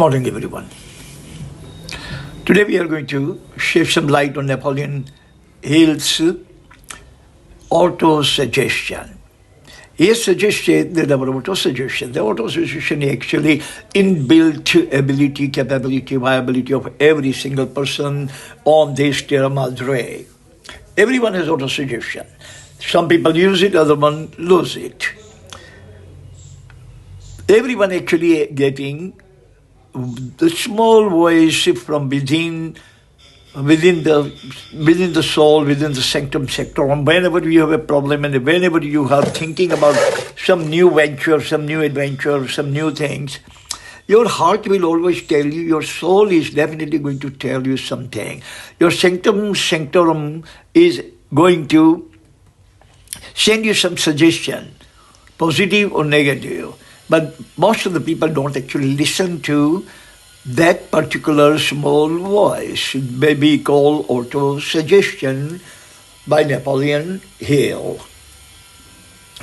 Morning, everyone. Today we are going to shed some light on Napoleon Hill's auto-suggestion. He has suggested that our auto-suggestion, the auto-suggestion is actually inbuilt ability, capability, viability of every single person on this terra madre. Everyone has auto-suggestion. Some people use it, other one lose it. Everyone actually getting the small voice from within the soul, within the sanctum sector. And whenever you have a problem and whenever you are thinking about some new venture, some new adventure, some new things, your heart will always tell you, your soul is definitely going to tell you something. Your sanctum sanctorum is going to send you some suggestion, positive or negative. But most of the people don't actually listen to that particular small voice. It may be called auto-suggestion by Napoleon Hill.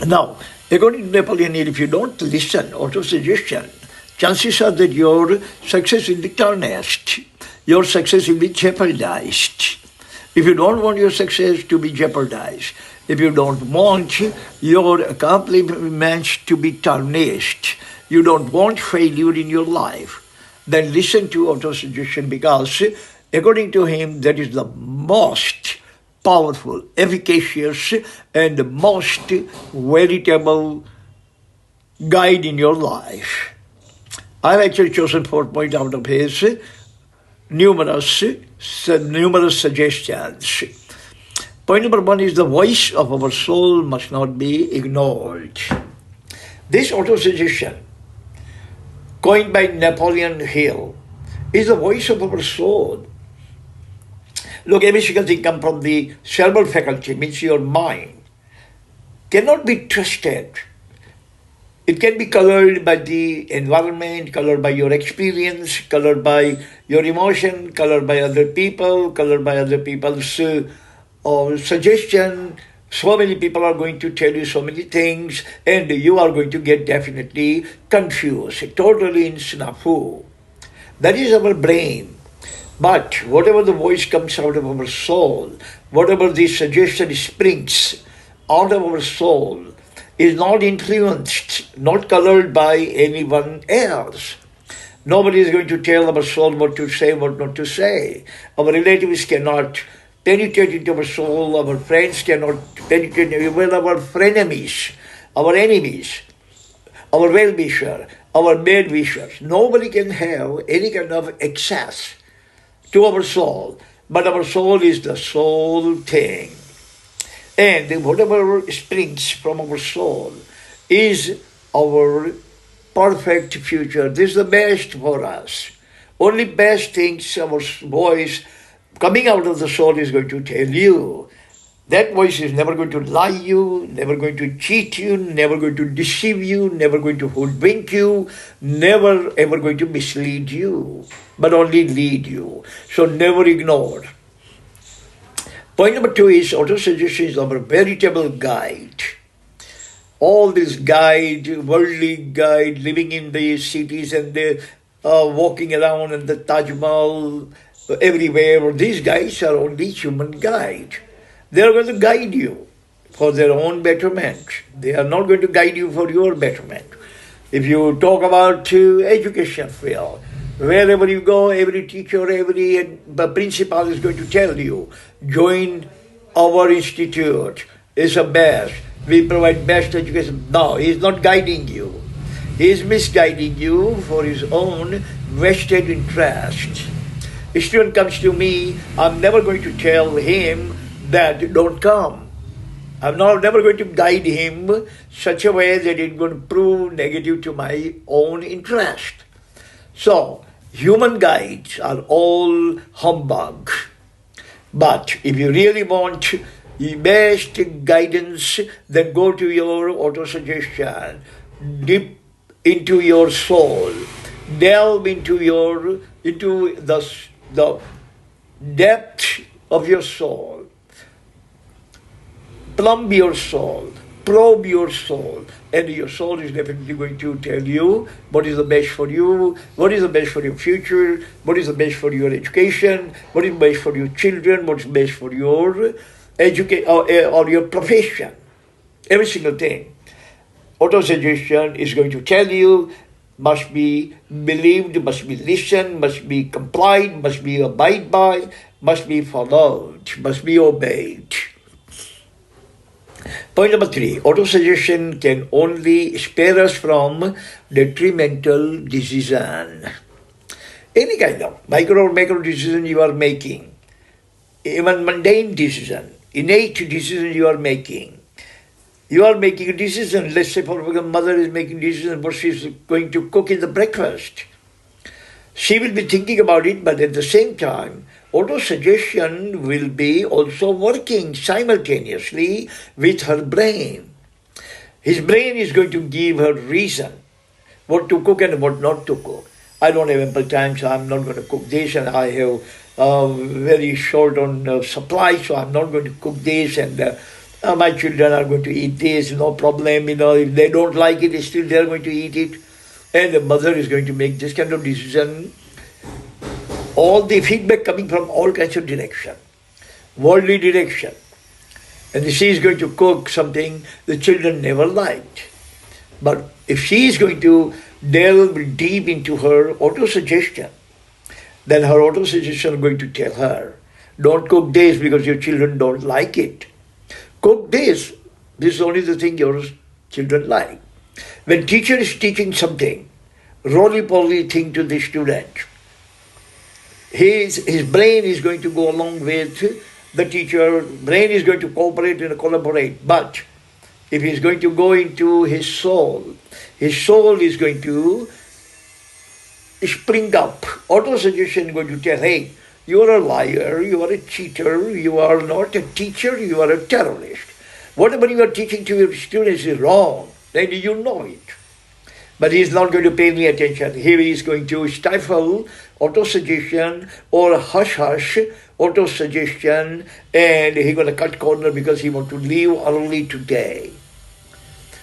Now, according to Napoleon Hill, if you don't listen, auto-suggestion, chances are that your success will be tarnished. Your success will be jeopardized. If you don't want your success to be jeopardized, if you don't want your accomplishments to be tarnished, you don't want failure in your life, then listen to auto-suggestion, because according to him, that is the most powerful, efficacious, and the most veritable guide in your life. I've actually chosen 4 points out of his numerous suggestions. Point number 1 is the voice of our soul must not be ignored. This auto-suggestion, coined by Napoleon Hill, is the voice of our soul. Look, every single thing comes from the cerebral faculty, means your mind, cannot be trusted. It can be colored by the environment, colored by your experience, colored by your emotion, colored by other people, colored by other people's suggestion. So many people are going to tell you so many things, and you are going to get definitely confused, totally in snafu. That is our brain. But whatever the voice comes out of our soul, whatever the suggestion springs out of our soul, is not influenced, not colored by anyone else. Nobody is going to tell our soul what to say, what not to say. Our relatives cannot penetrate into our soul, our friends cannot penetrate, even our frenemies, our enemies, our well-wisher, our bad-wishers. Nobody can have any kind of access to our soul, but our soul is the soul thing. And whatever springs from our soul is our perfect future. This is the best for us. Only best things our voice coming out of the soul is going to tell you. That voice is never going to lie you, never going to cheat you, never going to deceive you, never going to hoodwink you, never ever going to mislead you, but only lead you. So never ignore. Point number 2 is auto-suggestion is our veritable guide. All this guide, worldly guide, living in the cities and the walking around in the Taj Mahal, everywhere, these guys are only human guide. They are going to guide you for their own betterment. They are not going to guide you for your betterment. If you talk about education field, wherever you go, every teacher, every principal is going to tell you, join our institute, it's the best, we provide best education. No, he's not guiding you. He is misguiding you for his own vested interest. A student comes to me, I'm never going to tell him that don't come. I'm never going to guide him such a way that it's going to prove negative to my own interest. So, human guides are all humbug. But if you really want the best guidance, then go to your auto-suggestion. Dip into your soul. Delve into the depth of your soul. Plumb your soul. probe your soul, and your soul is definitely going to tell you what is the best for you, what is the best for your future, what is the best for your education, what is best for your children, what's best for your or your profession. Every single thing. Autosuggestion is going to tell you, must be believed, must be listened, must be complied, must be abide by, must be followed, must be obeyed. Point number 3, autosuggestion can only spare us from detrimental decision. Any kind of micro or macro decision you are making, even mundane decision, innate decision you are making. You are making a decision, let's say for example, mother is making a decision what she's going to cook in the breakfast. She will be thinking about it, but at the same time, autosuggestion will be also working simultaneously with her brain. His brain is going to give her reason what to cook and what not to cook. I don't have ample time, so I'm not going to cook this, and I have very short on supply, so I'm not going to cook this, and my children are going to eat this, no problem, if they don't like it, still they're going to eat it. And the mother is going to make this kind of decision. All the feedback coming from all kinds of direction, worldly direction. And she is going to cook something the children never liked. But if she is going to delve deep into her autosuggestion, then her autosuggestion is going to tell her, don't cook this because your children don't like it. Cook this. This is only the thing your children like. When teacher is teaching something, roly-poly thing to the student, his brain is going to go along with the teacher, brain is going to cooperate and collaborate. But if he's going to go into his soul is going to spring up. Autosuggestion is going to tell, hey, you are a liar, you are a cheater, you are not a teacher, you are a terrorist. Whatever you are teaching to your students is wrong, then you know it. But he is not going to pay any attention. Here he is going to stifle autosuggestion or hush-hush autosuggestion, and he's going to cut corner because he wants to leave early today.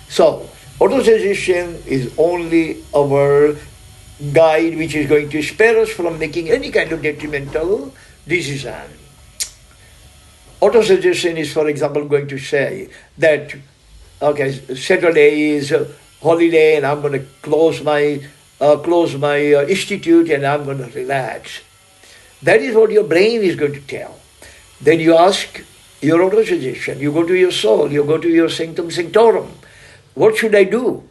So, autosuggestion is only our guide which is going to spare us from making any kind of detrimental decision. Autosuggestion is, for example, going to say that, okay, Saturday is holiday and I'm going to close my institute and I'm going to relax. That is what your brain is going to tell. Then you ask your autosuggestion, you go to your soul, you go to your sanctum sanctorum. What should I do?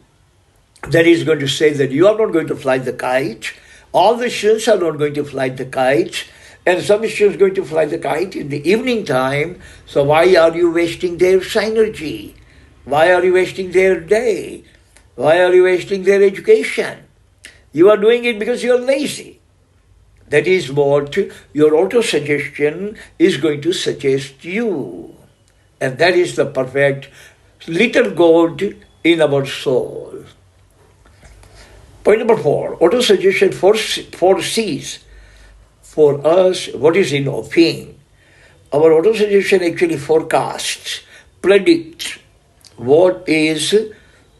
That is going to say that you are not going to fly the kite. All the students are not going to fly the kite. And some students are going to fly the kite in the evening time. So why are you wasting their synergy? Why are you wasting their day? Why are you wasting their education? You are doing it because you are lazy. That is what your autosuggestion is going to suggest you. And that is the perfect little God in our soul. Point number 4, autosuggestion foresees for us what is in our being. Our autosuggestion actually forecasts, predicts what is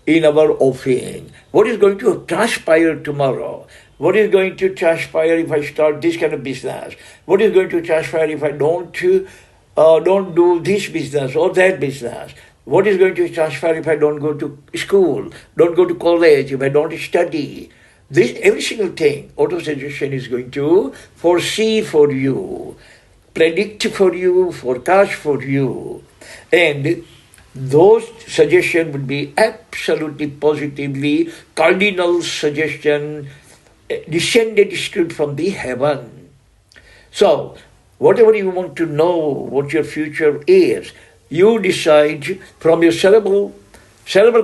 in our offering, what is going to transpire tomorrow, what is going to transpire if I start this kind of business, what is going to transpire if I don't do this business or that business, what is going to transpire if I don't go to school, don't go to college, if I don't study. This, every single thing, autosuggestion is going to foresee for you, predict for you, forecast for you. And those suggestions would be absolutely positively cardinal suggestion descended straight from the heaven. So, whatever you want to know what your future is, you decide from your cerebral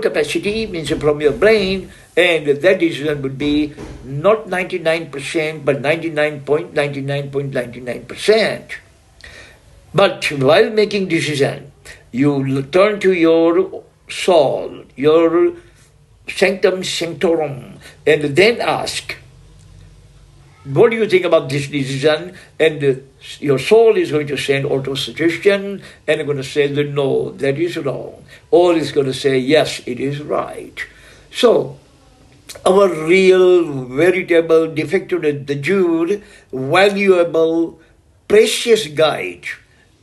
capacity, means from your brain, and that decision would be not 99%, but 99.99.99%. But while making decision, you turn to your soul, your sanctum sanctorum, and then ask, What do you think about this decision? And your soul is going to send auto-suggestion and going to say that no, that is wrong. Or it's going to say, yes, it is right. So, our real, veritable, defective, the jewel, valuable, precious guide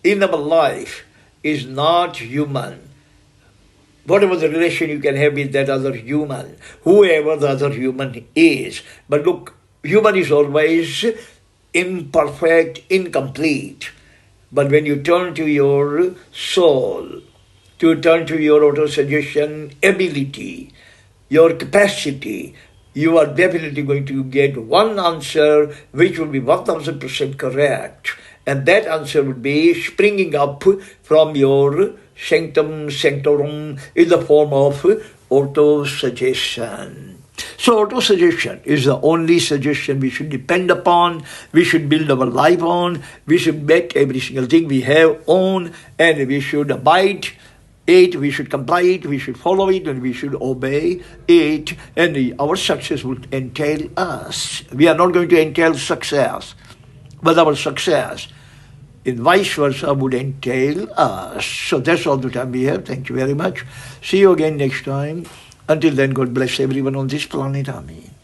in our life is not human. Whatever the relation you can have with that other human, whoever the other human is. But look, human is always imperfect, incomplete. But when you turn to your soul, to turn to your auto-suggestion ability, your capacity, you are definitely going to get one answer which will be 1000% correct. And that answer would be springing up from your sanctum sanctorum in the form of auto-suggestion. So auto-suggestion is the only suggestion we should depend upon, we should build our life on, we should bet every single thing we have on, and we should abide it, we should comply it, we should follow it, and we should obey it, and our success would entail us. We are not going to entail success, but our success in vice versa would entail us. So that's all the time we have. Thank you very much. See you again next time. Until then, God bless everyone on this planet. Amen.